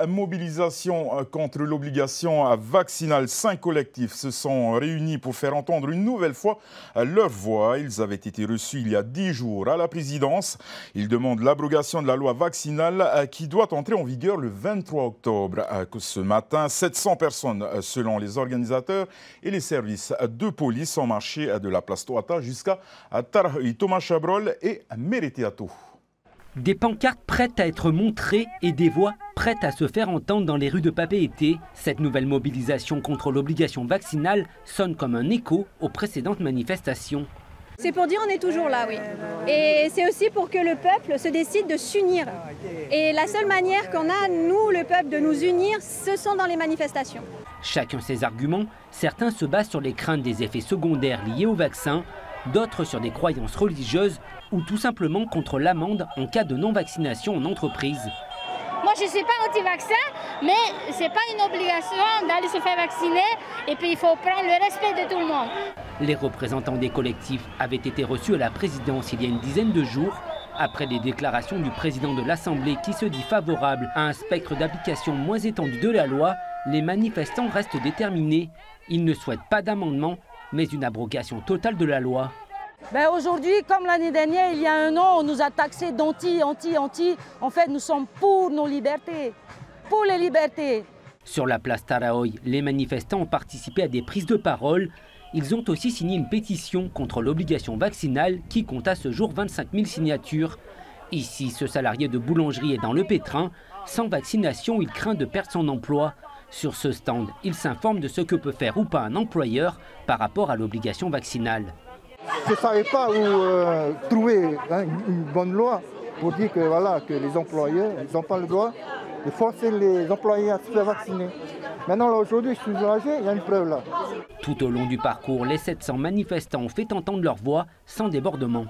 mobilisation contre l'obligation vaccinale. 5 collectifs se sont réunis pour faire entendre une nouvelle fois leur voix. Ils avaient été reçus il y a 10 jours à la présidence. Ils demandent l'abrogation de la loi vaccinale qui doit entrer en vigueur le 23 octobre. Ce matin, 700 personnes, selon les organisateurs et les services de police, ont marché de la place Toata jusqu'à Tarahui. Thomas Chabrol et Mereteato. Des pancartes prêtes à être montrées et des voix prêtes à se faire entendre dans les rues de Papeete. Cette nouvelle mobilisation contre l'obligation vaccinale sonne comme un écho aux précédentes manifestations. C'est pour dire on est toujours là, oui. Et c'est aussi pour que le peuple se décide de s'unir. Et la seule manière qu'on a, nous, le peuple, de nous unir, ce sont dans les manifestations. Chacun ses arguments. Certains se basent sur les craintes des effets secondaires liés au vaccin, d'autres sur des croyances religieuses ou tout simplement contre l'amende en cas de non-vaccination en entreprise. Moi, je ne suis pas anti-vaccin, mais ce n'est pas une obligation d'aller se faire vacciner. Et puis, il faut prendre le respect de tout le monde. Les représentants des collectifs avaient été reçus à la présidence il y a une dizaine de jours, après les déclarations du président de l'Assemblée qui se dit favorable à un spectre d'application moins étendu de la loi. Les manifestants restent déterminés. Ils ne souhaitent pas d'amendement, mais une abrogation totale de la loi. Aujourd'hui, comme l'année dernière, il y a un an, on nous a taxé d'anti. En fait, nous sommes pour nos libertés, pour les libertés. Sur la place Tarahui, les manifestants ont participé à des prises de parole. Ils ont aussi signé une pétition contre l'obligation vaccinale qui compte à ce jour 25 000 signatures. Ici, ce salarié de boulangerie est dans le pétrin. Sans vaccination, il craint de perdre son emploi. Sur ce stand, il s'informe de ce que peut faire ou pas un employeur par rapport à l'obligation vaccinale. Je ne savais pas où trouver une bonne loi pour dire que, voilà, que les employeurs n'ont pas le droit de forcer les employés à se faire vacciner. Maintenant, aujourd'hui, je suis soulagé, il y a une preuve là. Tout au long du parcours, les 700 manifestants ont fait entendre leur voix sans débordement.